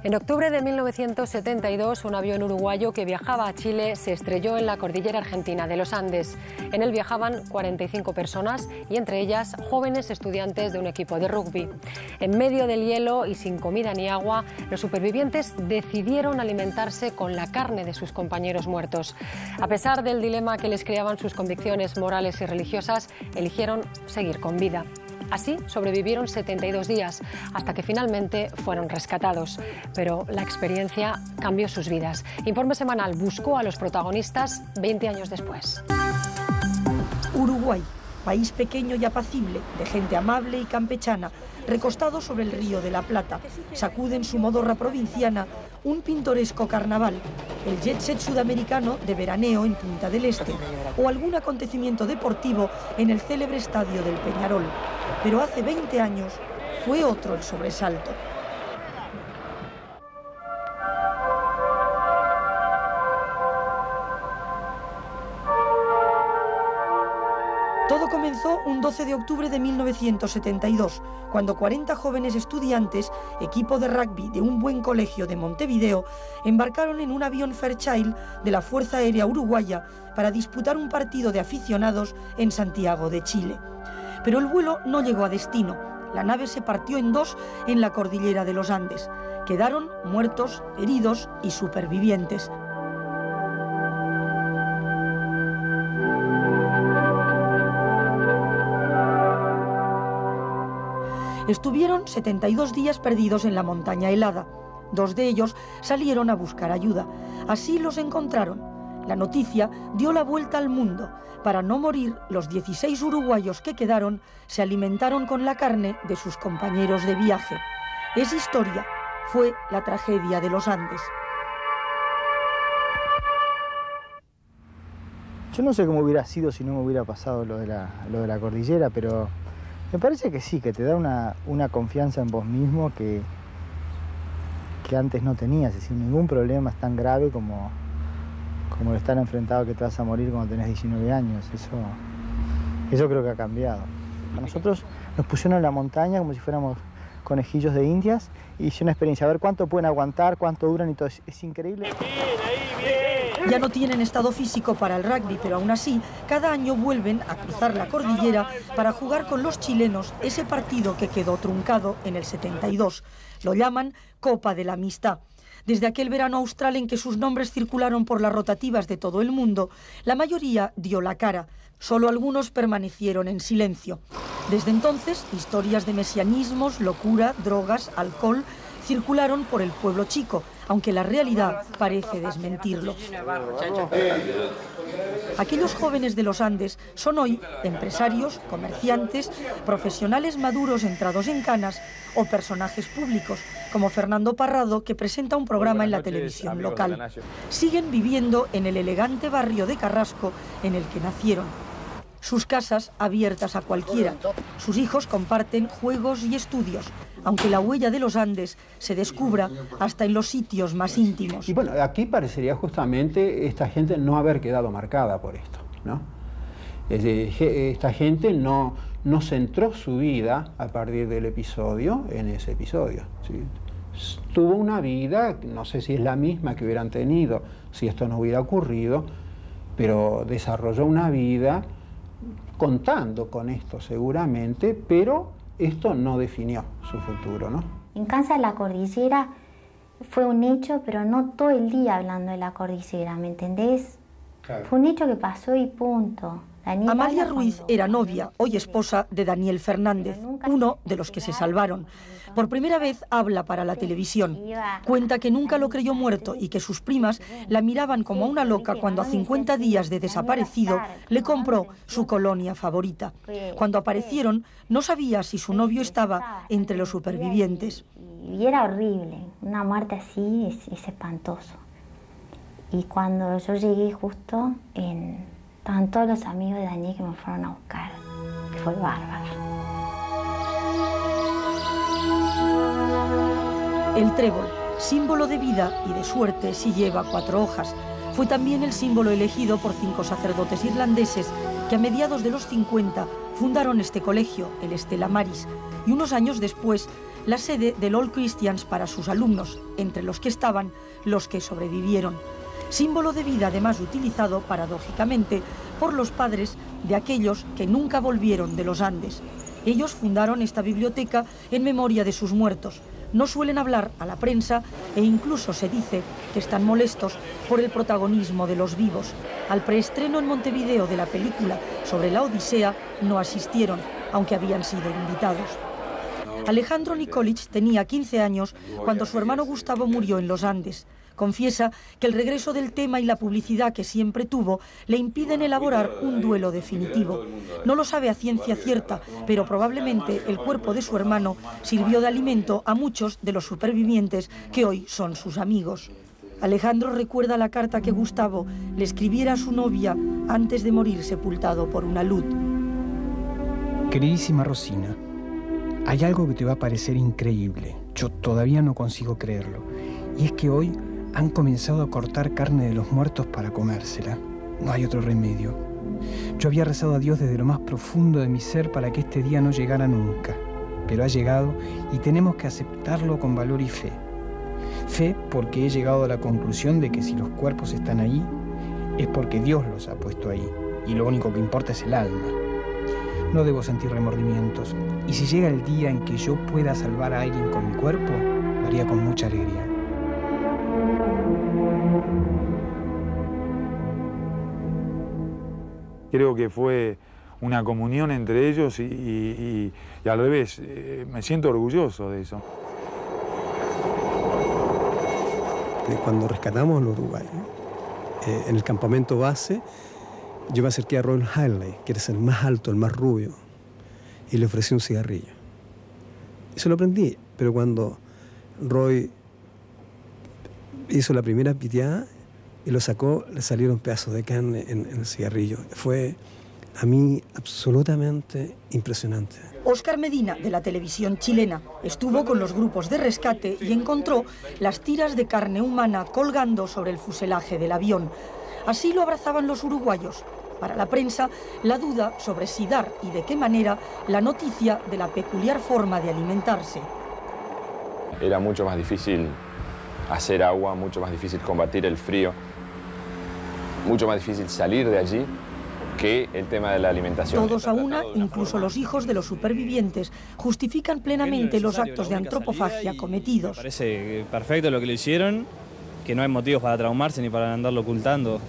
En octubre de 1972, un avión uruguayo que viajaba a Chile se estrelló en la cordillera argentina de los Andes. En él viajaban 45 personas y entre ellas jóvenes estudiantes de un equipo de rugby. En medio del hielo y sin comida ni agua, los supervivientes decidieron alimentarse con la carne de sus compañeros muertos. A pesar del dilema que les creaban sus convicciones morales y religiosas, eligieron seguir con vida. Así sobrevivieron 72 días, hasta que finalmente fueron rescatados. Pero la experiencia cambió sus vidas. Informe Semanal buscó a los protagonistas 20 años después. Uruguay, país pequeño y apacible, de gente amable y campechana, recostado sobre el río de la Plata, sacude en su modorra provinciana un pintoresco carnaval, el jet set sudamericano de veraneo en Punta del Este o algún acontecimiento deportivo en el célebre estadio del Peñarol. Pero hace 20 años fue otro el sobresalto. Todo comenzó un 12 de octubre de 1972, cuando 40 jóvenes estudiantes, equipo de rugby de un buen colegio de Montevideo, embarcaron en un avión Fairchild de la Fuerza Aérea Uruguaya para disputar un partido de aficionados en Santiago de Chile. Pero el vuelo no llegó a destino. La nave se partió en dos en la cordillera de los Andes. Quedaron muertos, heridos y supervivientes. Estuvieron 72 días perdidos en la montaña helada. 2 de ellos salieron a buscar ayuda. Así los encontraron. La noticia dio la vuelta al mundo. Para no morir, los 16 uruguayos que quedaron se alimentaron con la carne de sus compañeros de viaje. Es historia. Fue la tragedia de los Andes. Yo no sé cómo hubiera sido si no me hubiera pasado lo de la cordillera, pero me parece que sí, que te da una confianza en vos mismo que antes no tenías. Es decir, ningún problema es tan grave como el estar enfrentado que te vas a morir cuando tenés 19 años. Eso creo que ha cambiado. A nosotros nos pusieron en la montaña como si fuéramos conejillos de indias y hice una experiencia, a ver cuánto pueden aguantar, cuánto duran y todo. Es increíble. Ya no tienen estado físico para el rugby, pero aún así, cada año vuelven a cruzar la cordillera para jugar con los chilenos ese partido que quedó truncado en el 72. Lo llaman Copa de la Amistad. Desde aquel verano austral en que sus nombres circularon por las rotativas de todo el mundo, la mayoría dio la cara. Solo algunos permanecieron en silencio. Desde entonces, historias de mesianismos, locura, drogas, alcohol circularon por el pueblo chico, aunque la realidad parece desmentirlo. Aquellos jóvenes de los Andes son hoy empresarios, comerciantes, profesionales maduros entrados en canas o personajes públicos, como Fernando Parrado, que presenta un programa en la televisión local. Siguen viviendo en el elegante barrio de Carrasco en el que nacieron. Sus casas abiertas a cualquiera. Sus hijos comparten juegos y estudios, aunque la huella de los Andes se descubra hasta en los sitios más íntimos. Y bueno, aquí parecería justamente esta gente no haber quedado marcada por esto, ¿no? Esta gente no centró su vida a partir del episodio en ese episodio, ¿sí? Tuvo una vida, no sé si es la misma que hubieran tenido si esto no hubiera ocurrido, pero desarrolló una vida contando con esto seguramente, pero esto no definió su futuro, ¿no? En Kansas la cordillera fue un hecho, pero no todo el día hablando de la cordillera, ¿me entendés? Claro. Fue un hecho que pasó y punto. Amalia Ruiz era novia, hoy esposa de Daniel Fernández, uno de los que se salvaron. Por primera vez habla para la televisión. Cuenta que nunca lo creyó muerto y que sus primas la miraban como a una loca cuando a 50 días de desaparecido le compró su colonia favorita. Cuando aparecieron, no sabía si su novio estaba entre los supervivientes. Y era horrible, una muerte así es espantoso. Y cuando yo llegué justo, estaban todos los amigos de Daniel que me fueron a buscar. Fue bárbaro. El trébol, símbolo de vida y de suerte si lleva 4 hojas, fue también el símbolo elegido por 5 sacerdotes irlandeses que a mediados de los 50 fundaron este colegio, el Stella Maris, y unos años después la sede del All Christians para sus alumnos, entre los que estaban los que sobrevivieron. Símbolo de vida además utilizado, paradójicamente, por los padres de aquellos que nunca volvieron de los Andes. Ellos fundaron esta biblioteca en memoria de sus muertos. No suelen hablar a la prensa e incluso se dice que están molestos por el protagonismo de los vivos. Al preestreno en Montevideo de la película sobre la Odisea no asistieron, aunque habían sido invitados. Alejandro Nikolić tenía 15 años cuando su hermano Gustavo murió en los Andes. Confiesa que el regreso del tema y la publicidad que siempre tuvo le impiden elaborar un duelo definitivo. No lo sabe a ciencia cierta, pero probablemente el cuerpo de su hermano sirvió de alimento a muchos de los supervivientes que hoy son sus amigos. Alejandro recuerda la carta que Gustavo le escribiera a su novia antes de morir sepultado por una luz. Queridísima Rosina, hay algo que te va a parecer increíble. Yo todavía no consigo creerlo. Y es que hoy han comenzado a cortar carne de los muertos para comérsela. No hay otro remedio. Yo había rezado a Dios desde lo más profundo de mi ser para que este día no llegara nunca. Pero ha llegado y tenemos que aceptarlo con valor y fe. Fe porque he llegado a la conclusión de que si los cuerpos están ahí, es porque Dios los ha puesto ahí. Y lo único que importa es el alma. No debo sentir remordimientos. Y si llega el día en que yo pueda salvar a alguien con mi cuerpo, lo haría con mucha alegría. Creo que fue una comunión entre ellos y al revés, me siento orgulloso de eso. Cuando rescatamos al uruguayo, en el campamento base, yo me acerqué a Roy Haley, que es el más alto, el más rubio, y le ofrecí un cigarrillo. Y se lo prendí, pero cuando Roy hizo la primera piteada y lo sacó, le salieron pedazos de carne en el cigarrillo. Fue a mí absolutamente impresionante. Óscar Medina, de la televisión chilena, estuvo con los grupos de rescate y encontró las tiras de carne humana colgando sobre el fuselaje del avión. Así lo abrazaban los uruguayos. Para la prensa, la duda sobre si dar y de qué manera la noticia de la peculiar forma de alimentarse. Era mucho más difícil hacer agua, mucho más difícil combatir el frío, mucho más difícil salir de allí que el tema de la alimentación. Todos a una, incluso los hijos de los supervivientes, justifican plenamente los actos de antropofagia cometidos. Me parece perfecto lo que le hicieron, que no hay motivos para traumarse ni para andarlo ocultando.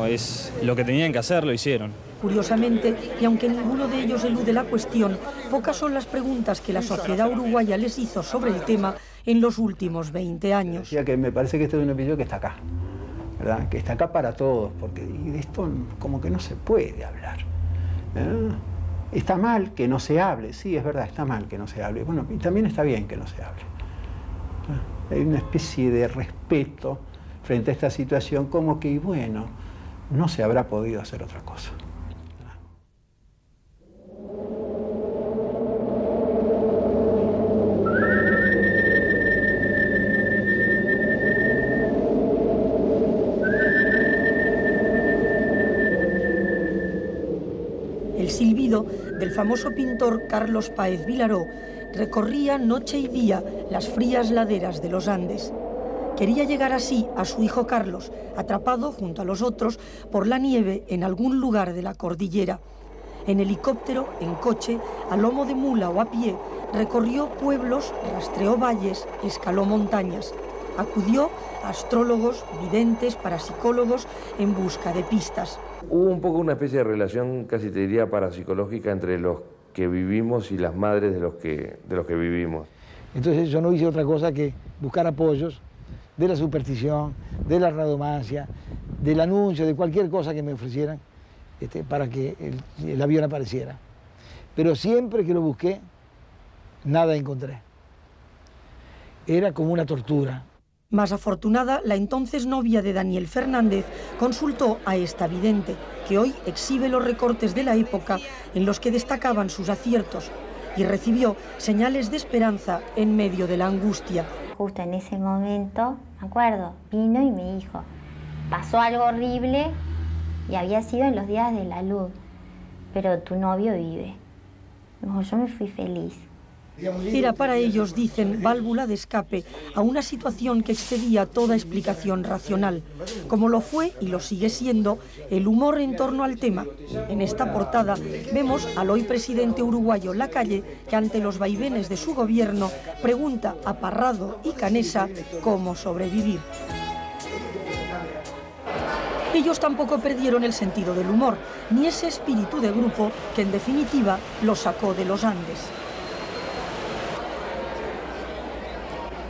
Es lo que tenían que hacer, lo hicieron. Curiosamente, y aunque ninguno de ellos elude la cuestión, pocas son las preguntas que la sociedad uruguaya les hizo sobre el tema en los últimos 20 años. Decía que me parece que este es un episodio que está acá, ¿verdad? Que está acá para todos, porque de esto como que no se puede hablar. Está mal que no se hable, sí, es verdad, está mal que no se hable. Bueno, y también está bien que no se hable. Hay una especie de respeto frente a esta situación, como que, bueno, no se habrá podido hacer otra cosa. El silbido del famoso pintor Carlos Páez Vilaró recorría noche y día las frías laderas de los Andes. Quería llegar así a su hijo Carlos, atrapado junto a los otros por la nieve en algún lugar de la cordillera. En helicóptero, en coche, a lomo de mula o a pie, recorrió pueblos, rastreó valles, escaló montañas. Acudió a astrólogos, videntes, parapsicólogos en busca de pistas. Hubo un poco una especie de relación, casi te diría, parapsicológica entre los que vivimos y las madres de los que vivimos. Entonces yo no hice otra cosa que buscar apoyos de la superstición, de la radomancia, del anuncio, de cualquier cosa que me ofrecieran para que el avión apareciera. Pero siempre que lo busqué, nada encontré. Era como una tortura. Más afortunada, la entonces novia de Daniel Fernández consultó a esta vidente, que hoy exhibe los recortes de la época en los que destacaban sus aciertos, y recibió señales de esperanza en medio de la angustia. Justo en ese momento, me acuerdo, vino y me dijo, pasó algo horrible y había sido en los días de la luz, pero tu novio vive. No, yo me fui feliz. Era para ellos, dicen, válvula de escape a una situación que excedía toda explicación racional, como lo fue y lo sigue siendo el humor en torno al tema. En esta portada vemos al hoy presidente uruguayo Lacalle, que ante los vaivenes de su gobierno pregunta a Parrado y Canessa cómo sobrevivir. Ellos tampoco perdieron el sentido del humor, ni ese espíritu de grupo que en definitiva los sacó de los Andes.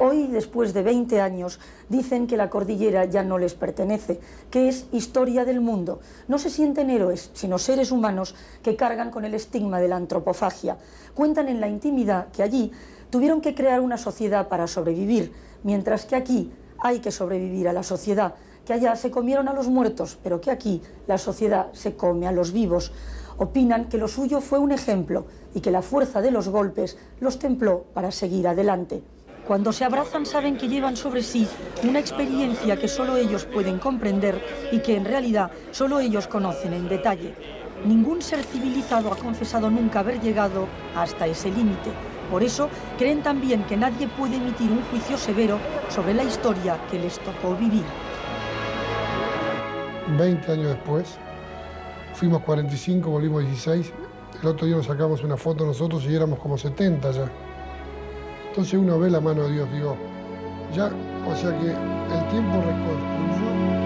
Hoy, después de 20 años, dicen que la cordillera ya no les pertenece, que es historia del mundo. No se sienten héroes, sino seres humanos que cargan con el estigma de la antropofagia. Cuentan en la intimidad que allí tuvieron que crear una sociedad para sobrevivir, mientras que aquí hay que sobrevivir a la sociedad, que allá se comieron a los muertos, pero que aquí la sociedad se come a los vivos. Opinan que lo suyo fue un ejemplo y que la fuerza de los golpes los templó para seguir adelante. Cuando se abrazan saben que llevan sobre sí una experiencia que solo ellos pueden comprender y que en realidad solo ellos conocen en detalle. Ningún ser civilizado ha confesado nunca haber llegado hasta ese límite. Por eso creen también que nadie puede emitir un juicio severo sobre la historia que les tocó vivir. 20 años después, fuimos 45, volvimos 16. El otro día nos sacamos una foto nosotros y éramos como 70 ya. Entonces uno ve la mano de Dios, digo, ya, o sea que el tiempo reconstruyó